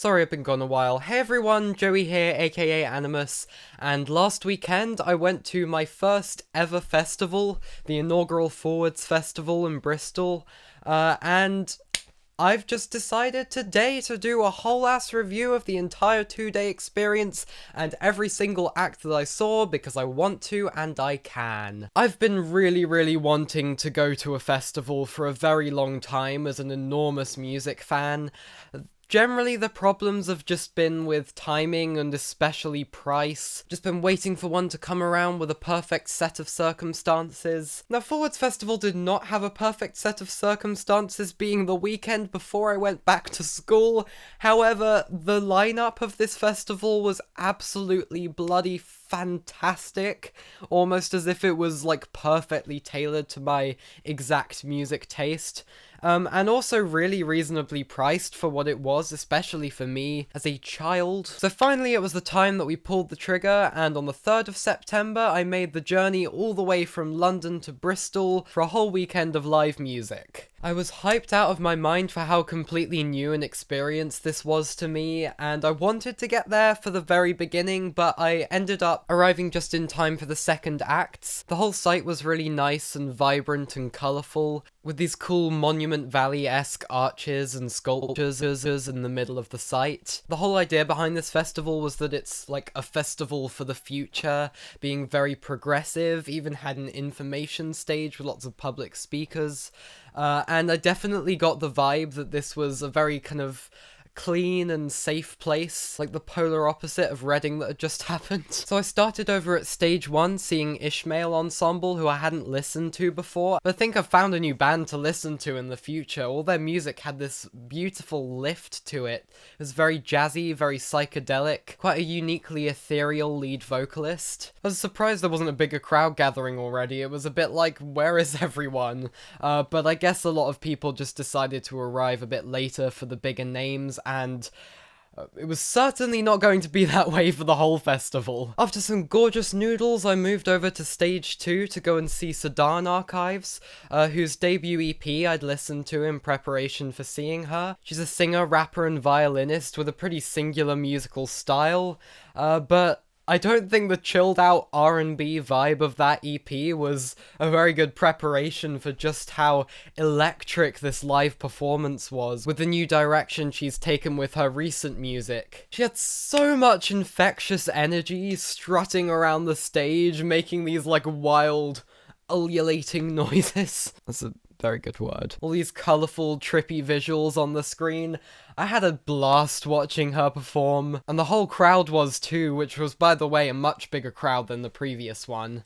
Sorry I've been gone a while. Hey everyone, Joey here, aka Animus, and last weekend I went to my first ever festival, the inaugural Forwards Festival in Bristol, and I've just decided today to do a whole ass review of the entire 2-day experience and every single act that I saw because I want to and I can. I've been really wanting to go to a festival for a very long time as an enormous music fan. Generally, the problems have just been with timing and especially price. Just been waiting for one to come around with a perfect set of circumstances. Now, Forwards Festival did not have a perfect set of circumstances, being the weekend before I went back to school. However, the lineup of this festival was absolutely bloody fantastic, almost as if it was like perfectly tailored to my exact music taste. And also really reasonably priced for what it was, especially for me as a child. So finally it was the time that we pulled the trigger, and on the 3rd of September I made the journey all the way from London to Bristol for a whole weekend of live music. I was hyped out of my mind for how completely new an experience this was to me, and I wanted to get there for the very beginning, but I ended up arriving just in time for the second acts. The whole site was really nice and vibrant and colourful, with these cool Monument Valley-esque arches and sculptures in the middle of the site. The whole idea behind this festival was that it's like a festival for the future, being very progressive, even had an information stage with lots of public speakers. And I definitely got the vibe that this was a very kind of clean and safe place, like the polar opposite of Reading that had just happened. So I started over at stage 1 seeing Ishmael Ensemble, who I hadn't listened to before, but I think I've found a new band to listen to in the future. All their music had this beautiful lift to it. It was very jazzy, very psychedelic, quite a uniquely ethereal lead vocalist. I was surprised there wasn't a bigger crowd gathering already. It was a bit like, where is everyone? But I guess a lot of people just decided to arrive a bit later for the bigger names, and it was certainly not going to be that way for the whole festival. After some gorgeous noodles, I moved over to stage 2 to go and see Sudan Archives, whose debut EP I'd listened to in preparation for seeing her. She's a singer, rapper, and violinist with a pretty singular musical style, but I don't think the chilled out R&B vibe of that EP was a very good preparation for just how electric this live performance was, with the new direction she's taken with her recent music. She had so much infectious energy strutting around the stage, making these like wild, ululating noises. That's a very good word. All these colourful, trippy visuals on the screen. I had a blast watching her perform, and the whole crowd was too, which was, by the way, a much bigger crowd than the previous one.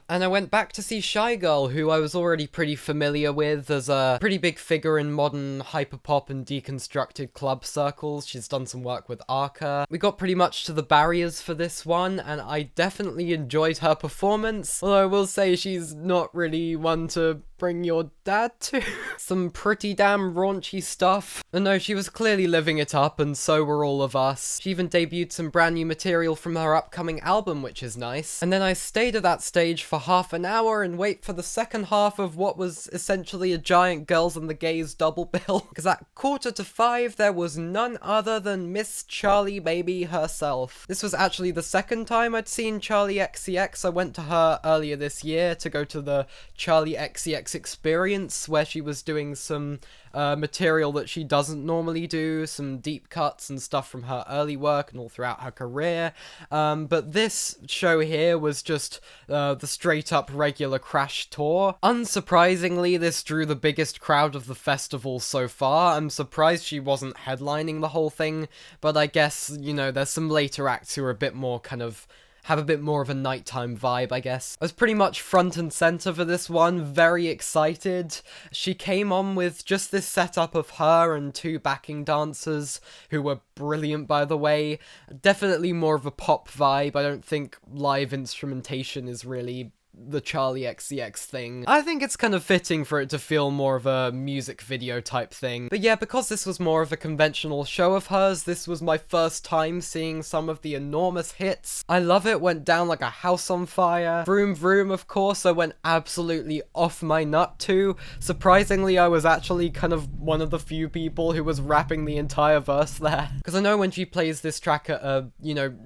And I went back to see Shygirl, who I was already pretty familiar with as a pretty big figure in modern hyperpop and deconstructed club circles. She's done some work with Arca. We got pretty much to the barriers for this one, and I definitely enjoyed her performance, although I will say she's not really one to bring your dad to. Some pretty damn raunchy stuff. And no, she was clearly living it up, and so were all of us. She even debuted some brand new material from her upcoming album, which is nice. And then I stayed at that stage for half an hour and wait for the second half of what was essentially a giant Girls and the Gays double bill. Because at 4:45 there was none other than Miss Charli Baby herself. This was actually the second time I'd seen Charli XCX. I went to her earlier this year to go to the Charli XCX experience, where she was doing some material that she doesn't normally do, some deep cuts and stuff from her early work and all throughout her career. But this show here was just the straight up regular Crash tour. Unsurprisingly, this drew the biggest crowd of the festival so far. I'm surprised she wasn't headlining the whole thing, but I guess, you know, there's some later acts who are a bit more kind of have a bit more of a nighttime vibe, I guess. I was pretty much front and center for this one, very excited. She came on with just this setup of her and 2 backing dancers, who were brilliant, by the way. Definitely more of a pop vibe. I don't think live instrumentation is really the Charli XCX thing. I think it's kind of fitting for it to feel more of a music video type thing. But yeah, because this was more of a conventional show of hers, this was my first time seeing some of the enormous hits. I Love It went down like a house on fire. Vroom Vroom, of course, I went absolutely off my nut to. Surprisingly, I was actually kind of one of the few people who was rapping the entire verse there. Because I know when she plays this track at a,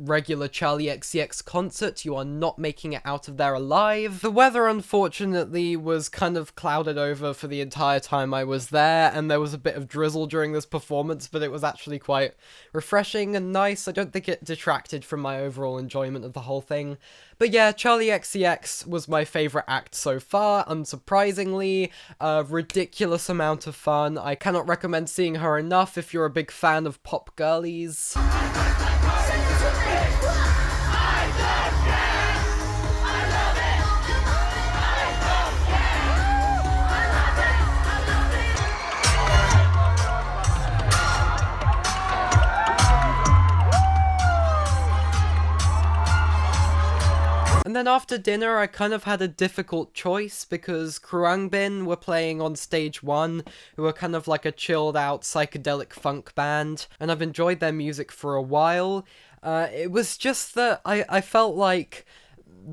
regular Charli XCX concert, you are not making it out of there alive. The weather, unfortunately, was kind of clouded over for the entire time I was there, and there was a bit of drizzle during this performance, but it was actually quite refreshing and nice. I don't think it detracted from my overall enjoyment of the whole thing. But yeah, Charli XCX was my favourite act so far, unsurprisingly. A ridiculous amount of fun. I cannot recommend seeing her enough if you're a big fan of pop girlies. And then after dinner, I kind of had a difficult choice because Kruangbin were playing on stage 1, who are kind of like a chilled out psychedelic funk band, and I've enjoyed their music for a while. It was just that I felt like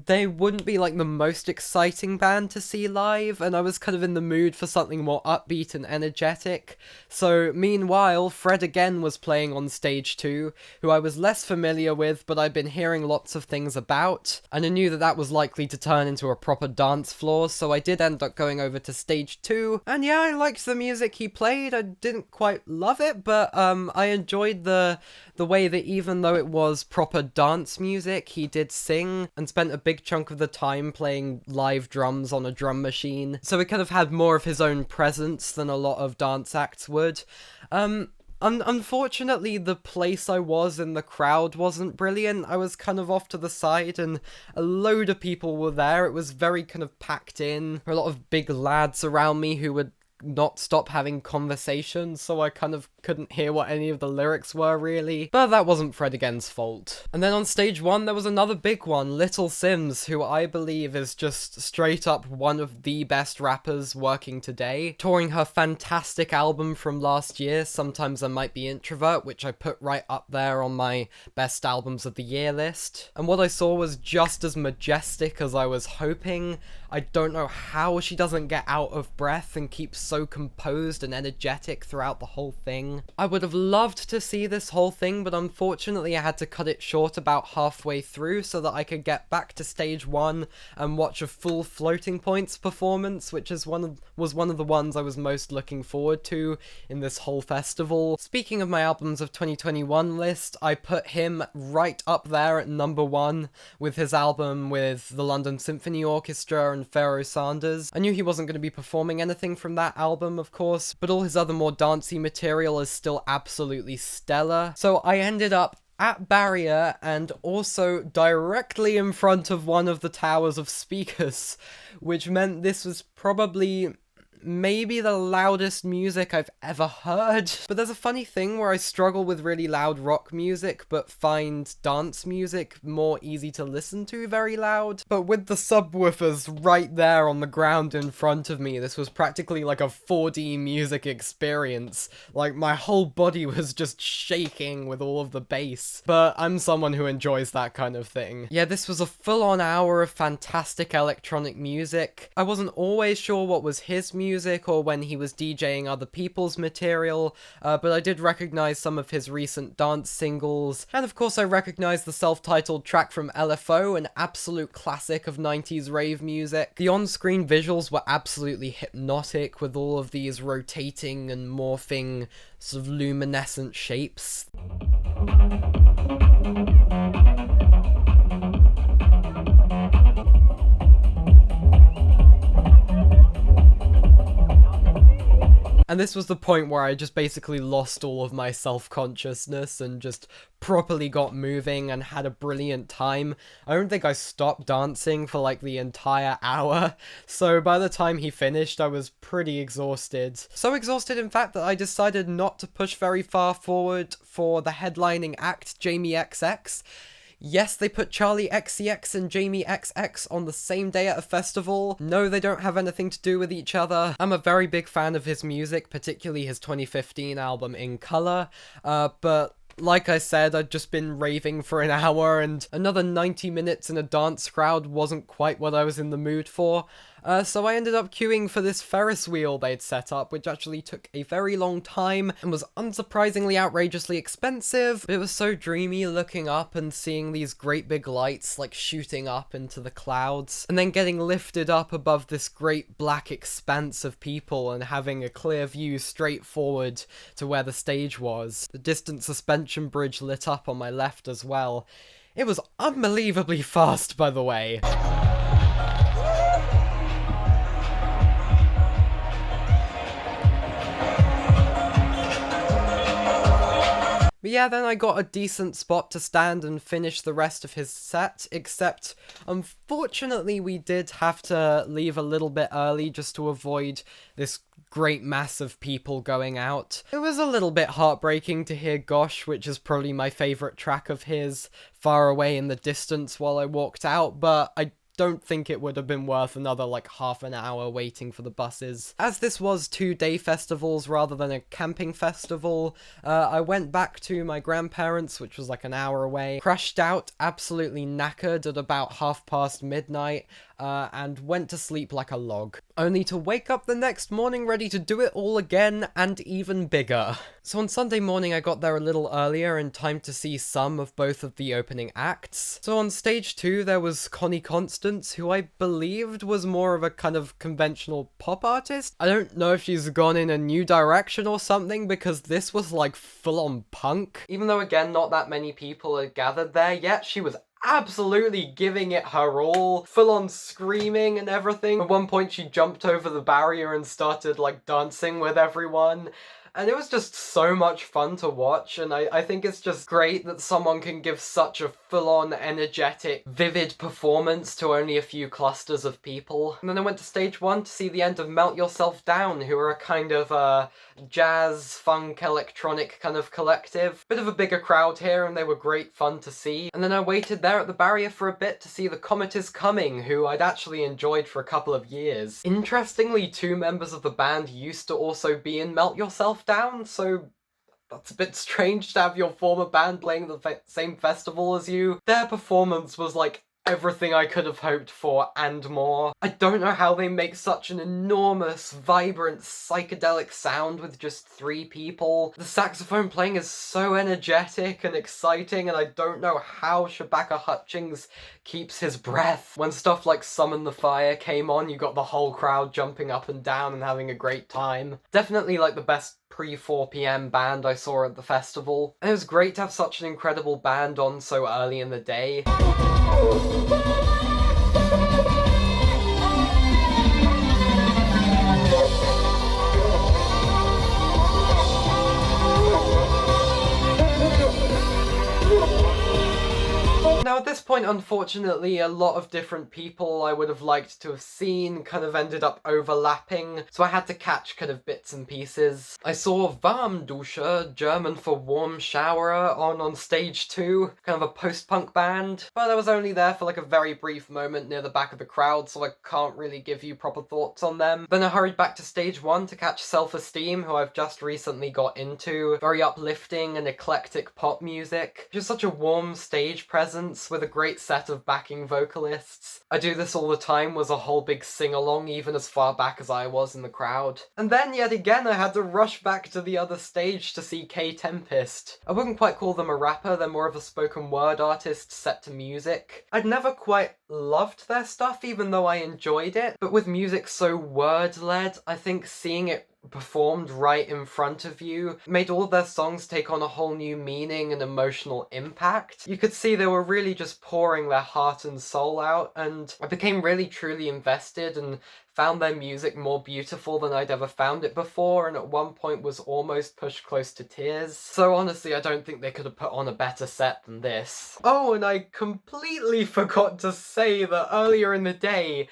they wouldn't be like the most exciting band to see live, and I was kind of in the mood for something more upbeat and energetic. So meanwhile, Fred again was playing on stage 2, who I was less familiar with, but I'd been hearing lots of things about, and I knew that that was likely to turn into a proper dance floor, so I did end up going over to stage 2, and yeah, I liked the music he played. I didn't quite love it, but I enjoyed the way that even though it was proper dance music, he did sing and spent a big chunk of the time playing live drums on a drum machine, so he kind of had more of his own presence than a lot of dance acts would. Unfortunately, the place I was in the crowd wasn't brilliant. I was kind of off to the side and a load of people were there. It was very kind of packed in. There were a lot of big lads around me who would not stop having conversations, so I kind of couldn't hear what any of the lyrics were, really. But that wasn't Fred again's fault. And then on stage 1, there was another big one, Little Simz, who I believe is just straight up one of the best rappers working today, touring her fantastic album from last year, Sometimes I Might Be Introvert, which I put right up there on my best albums of the year list. And what I saw was just as majestic as I was hoping. I don't know how she doesn't get out of breath and keeps so composed and energetic throughout the whole thing. I would have loved to see this whole thing, but unfortunately I had to cut it short about halfway through so that I could get back to stage 1 and watch a full Floating Points performance, which was one of the ones I was most looking forward to in this whole festival. Speaking of my albums of 2021 list, I put him right up there at number 1 with his album with the London Symphony Orchestra and Pharoah Sanders. I knew he wasn't going to be performing anything from that album, of course, but all his other more dancey material is still absolutely stellar. So I ended up at Barrier and also directly in front of one of the towers of speakers, which meant this was probably maybe the loudest music I've ever heard. But there's a funny thing where I struggle with really loud rock music, but find dance music more easy to listen to very loud. But with the subwoofers right there on the ground in front of me, this was practically like a 4D music experience. Like, my whole body was just shaking with all of the bass. But I'm someone who enjoys that kind of thing. Yeah, this was a full-on hour of fantastic electronic music. I wasn't always sure what was his music or when he was DJing other people's material, but I did recognize some of his recent dance singles, and of course I recognized the self-titled track from LFO, an absolute classic of 90s rave music. The on-screen visuals were absolutely hypnotic, with all of these rotating and morphing sort of luminescent shapes. And this was the point where I just basically lost all of my self-consciousness and just properly got moving and had a brilliant time. I don't think I stopped dancing for like the entire hour, so by the time he finished I was pretty exhausted. So exhausted in fact that I decided not to push very far forward for the headlining act, Jamie XX. Yes, they put Charli XCX and Jamie XX on the same day at a festival. No, they don't have anything to do with each other. I'm a very big fan of his music, particularly his 2015 album In Colour, but like I said, I'd just been raving for an hour, and another 90 minutes in a dance crowd wasn't quite what I was in the mood for. So I ended up queuing for this Ferris wheel they'd set up, which actually took a very long time and was unsurprisingly outrageously expensive. But it was so dreamy looking up and seeing these great big lights like shooting up into the clouds, and then getting lifted up above this great black expanse of people and having a clear view straight forward to where the stage was. The distant suspension bridge lit up on my left as well. It was unbelievably fast, by the way. But yeah, then I got a decent spot to stand and finish the rest of his set, except unfortunately we did have to leave a little bit early just to avoid this great mass of people going out. It was a little bit heartbreaking to hear Gosh, which is probably my favourite track of his, far away in the distance while I walked out, but I don't think it would have been worth another like half an hour waiting for the buses. As this was 2-day festivals rather than a camping festival, I went back to my grandparents', which was like an hour away, crashed out, absolutely knackered at about midnight, and went to sleep like a log, only to wake up the next morning ready to do it all again and even bigger. So on Sunday morning I got there a little earlier in time to see some of both of the opening acts. So on stage 2 there was Connie Constance, who I believed was more of a kind of conventional pop artist. I don't know if she's gone in a new direction or something, because this was like full-on punk. Even though again not that many people had gathered there yet, she was absolutely giving it her all, full on screaming and everything. At one point she jumped over the barrier and started like dancing with everyone. And it was just so much fun to watch, and I think it's just great that someone can give such a full-on, energetic, vivid performance to only a few clusters of people. And then I went to stage 1 to see the end of Melt Yourself Down, who are a kind of jazz, funk, electronic kind of collective. Bit of a bigger crowd here, and they were great fun to see. And then I waited there at the barrier for a bit to see the Comet Is Coming, who I'd actually enjoyed for a couple of years. Interestingly, 2 members of the band used to also be in Melt Yourself Down, so that's a bit strange to have your former band playing the same festival as you. Their performance was like everything I could have hoped for and more. I don't know how they make such an enormous, vibrant, psychedelic sound with just 3 people. The saxophone playing is so energetic and exciting, and I don't know how Shabaka Hutchings keeps his breath. When stuff like Summon the Fire came on, you got the whole crowd jumping up and down and having a great time. Definitely like the best pre-4 PM band I saw at the festival. And it was great to have such an incredible band on so early in the day. Now at this point, unfortunately, a lot of different people I would have liked to have seen kind of ended up overlapping, so I had to catch kind of bits and pieces. I saw Warmduscher, German for warm showerer, on stage 2, kind of a post-punk band, but I was only there for like a very brief moment near the back of the crowd, so I can't really give you proper thoughts on them. Then I hurried back to stage 1 to catch Esteem, who I've just recently got into. Very uplifting and eclectic pop music. Just such a warm stage presence with a great set of backing vocalists. I Do This All the Time was a whole big sing-along even as far back as I was in the crowd. And then yet again I had to rush back to the other stage to see Kae Tempest. I wouldn't quite call them a rapper, they're more of a spoken word artist set to music. I'd never quite loved their stuff even though I enjoyed it, but with music so word-led, I think seeing it performed right in front of you made all of their songs take on a whole new meaning and emotional impact. You could see they were really just pouring their heart and soul out, and I became really truly invested and found their music more beautiful than I'd ever found it before, and at one point was almost pushed close to tears. So honestly, I don't think they could have put on a better set than this. Oh, and I completely forgot to say that earlier in the day,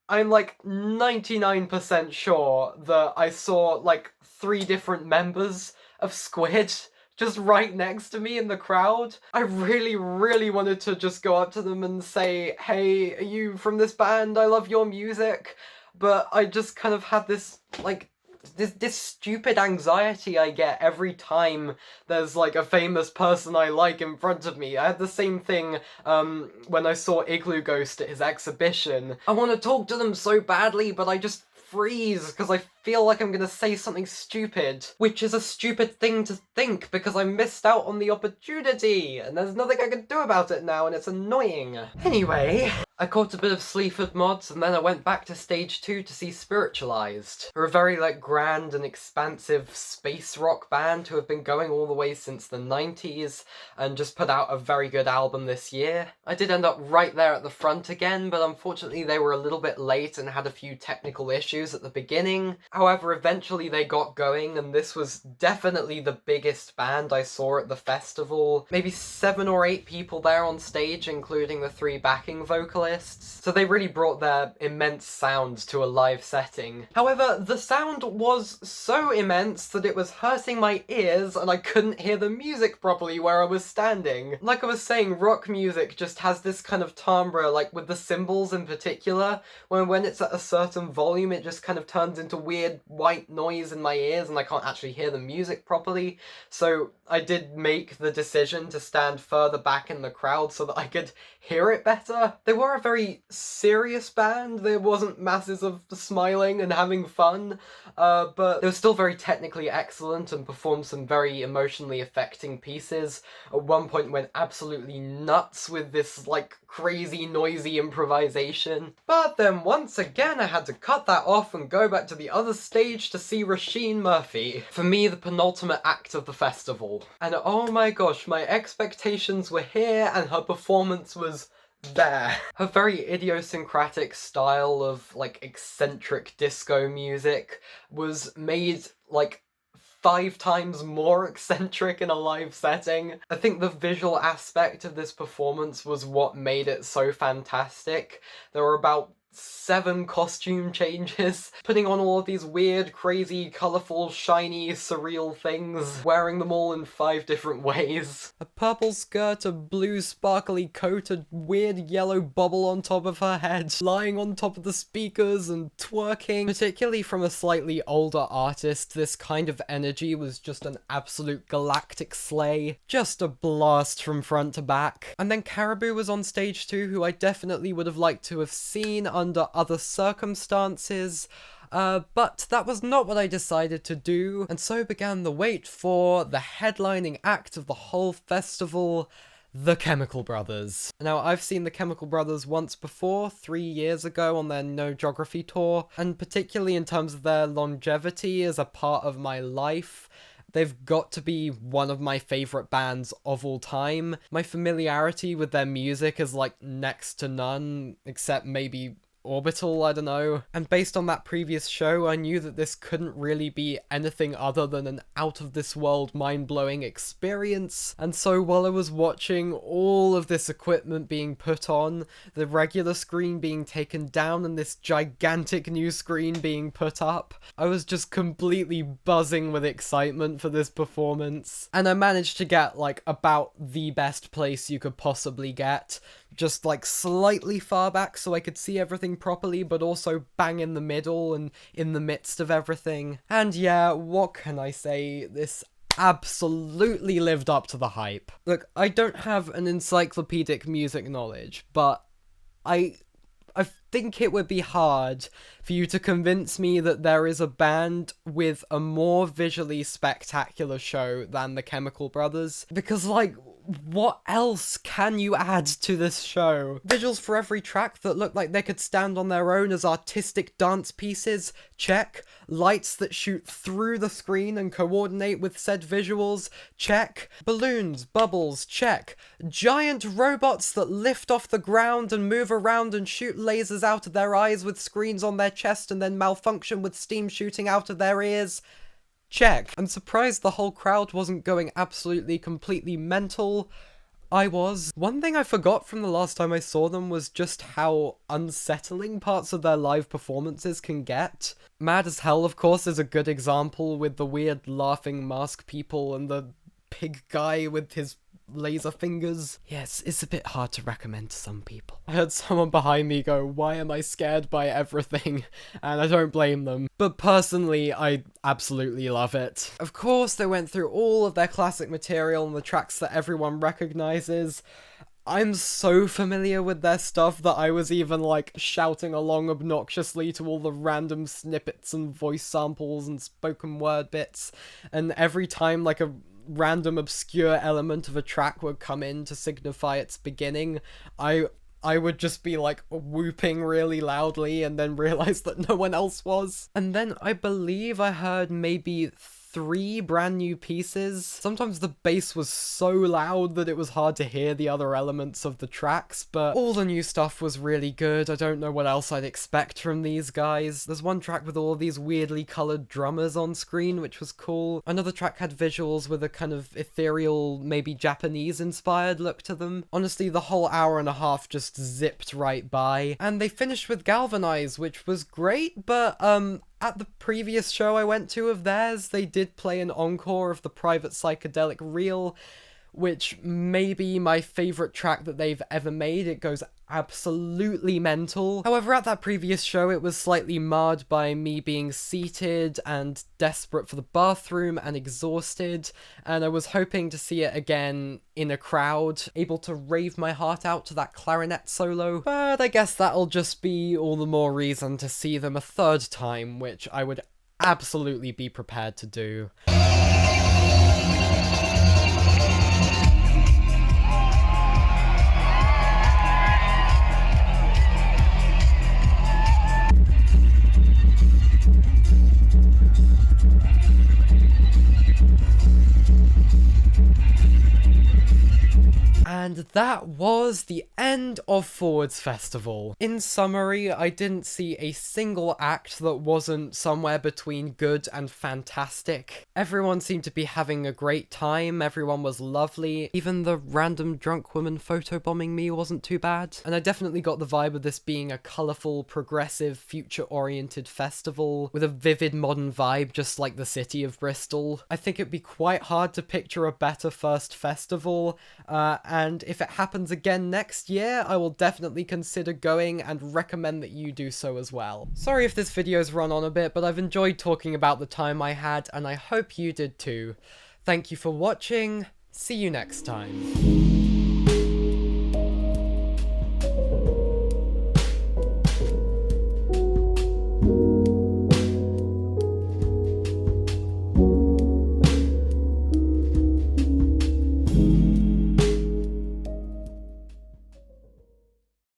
I'm like 99% sure that I saw like 3 different members of SQUID just right next to me in the crowd. I really, really wanted to just go up to them and say, hey, are you from this band? I love your music. But I just kind of had this, like, this stupid anxiety I get every time there's like a famous person I like in front of me. I had the same thing when I saw Igloo Ghost at his exhibition. I want to talk to them so badly, but I just freeze because I feel like I'm gonna say something stupid, which is a stupid thing to think because I missed out on the opportunity and there's nothing I can do about it now and it's annoying. Anyway, I caught a bit of Sleaford Mods and then I went back to stage 2 to see Spiritualized. They're a very like grand and expansive space rock band who have been going all the way since the 90s and just put out a very good album this year. I did end up right there at the front again, but unfortunately they were a little bit late and had a few technical issues at the beginning. However, eventually they got going and this was definitely the biggest band I saw at the festival. Maybe 7 or 8 people there on stage, including the 3 backing vocalists. So they really brought their immense sound to a live setting. However, the sound was so immense that it was hurting my ears and I couldn't hear the music properly where I was standing. Like I was saying, rock music just has this kind of timbre, like with the cymbals in particular, when it's at a certain volume it just kind of turns into weird white noise in my ears and I can't actually hear the music properly. So I did make the decision to stand further back in the crowd so that I could hear it better. They were a very serious band. There wasn't masses of smiling and having fun, but they were still very technically excellent and performed some very emotionally affecting pieces. At one point went absolutely nuts with this like crazy noisy improvisation. But then once again I had to cut that off and go back to the other stage to see Roisin Murpht. For me, the penultimate act of the festival. And oh my gosh, my expectations were here and her performance was there. Her very idiosyncratic style of like eccentric disco music was made like 5 times more eccentric in a live setting. I think the visual aspect of this performance was what made it so fantastic. There were about 7 costume changes, putting on all of these weird, crazy, colourful, shiny, surreal things, wearing them all in 5 different ways. A purple skirt, a blue sparkly coat, a weird yellow bubble on top of her head, lying on top of the speakers and twerking. Particularly from a slightly older artist, this kind of energy was just an absolute galactic slay. Just a blast from front to back. And then Caribou was on stage too, who I definitely would have liked to have seen under other circumstances, but that was not what I decided to do, and so began the wait for the headlining act of the whole festival, The Chemical Brothers. Now, I've seen The Chemical Brothers once before, 3 years ago on their No Geography tour, and particularly in terms of their longevity as a part of my life, they've got to be one of my favourite bands of all time. My familiarity with their music is like next to none, except maybe Orbital, I don't know. And based on that previous show, I knew that this couldn't really be anything other than an out-of-this-world, mind-blowing experience. And so while I was watching all of this equipment being put on, the regular screen being taken down and this gigantic new screen being put up, I was just completely buzzing with excitement for this performance. And I managed to get, like, about the best place you could possibly get. Just like slightly far back so I could see everything properly, but also bang in the middle and in the midst of everything. And yeah, what can I say? This absolutely lived up to the hype. Look, I don't have an encyclopedic music knowledge, but I think it would be hard for you to convince me that there is a band with a more visually spectacular show than the Chemical Brothers, because like, what else can you add to this show? Visuals for every track that look like they could stand on their own as artistic dance pieces, check. Lights that shoot through the screen and coordinate with said visuals, check. Balloons, bubbles, check. Giant robots that lift off the ground and move around and shoot lasers out of their eyes with screens on their chest and then malfunction with steam shooting out of their ears. Check. I'm surprised the whole crowd wasn't going absolutely completely mental. I was. One thing I forgot from the last time I saw them was just how unsettling parts of their live performances can get. Mad as Hell, of course, is a good example with the weird laughing mask people and the pig guy with his laser fingers. Yes, it's a bit hard to recommend to some people. I heard someone behind me go, "Why am I scared by everything?" And I don't blame them. But personally, I absolutely love it. Of course, they went through all of their classic material and the tracks that everyone recognizes. I'm so familiar with their stuff that I was even, like, shouting along obnoxiously to all the random snippets and voice samples and spoken word bits, and every time, like, a random obscure element of a track would come in to signify its beginning, I would just be, like, whooping really loudly and then realize that no one else was. And then I believe I heard maybe 3 brand new pieces. Sometimes the bass was so loud that it was hard to hear the other elements of the tracks, but all the new stuff was really good. I don't know what else I'd expect from these guys. There's one track with all these weirdly coloured drummers on screen, which was cool. Another track had visuals with a kind of ethereal, maybe Japanese-inspired look to them. Honestly, the whole hour and a half just zipped right by. And they finished with Galvanize, which was great, but at the previous show I went to of theirs, they did play an encore of the Private Psychedelic Reel, which may be my favourite track that they've ever made. It goes absolutely mental. However, at that previous show, it was slightly marred by me being seated and desperate for the bathroom and exhausted, and I was hoping to see it again in a crowd, able to rave my heart out to that clarinet solo, but I guess that'll just be all the more reason to see them a third time, which I would absolutely be prepared to do. And that was the end of Forwards Festival. In summary, I didn't see a single act that wasn't somewhere between good and fantastic. Everyone seemed to be having a great time, everyone was lovely, even the random drunk woman photobombing me wasn't too bad. And I definitely got the vibe of this being a colourful, progressive, future-oriented festival with a vivid modern vibe just like the city of Bristol. I think it'd be quite hard to picture a better first festival, and if it happens again next year, I will definitely consider going and recommend that you do so as well. Sorry if this video's run on a bit, but I've enjoyed talking about the time I had, and I hope you did too. Thank you for watching, see you next time.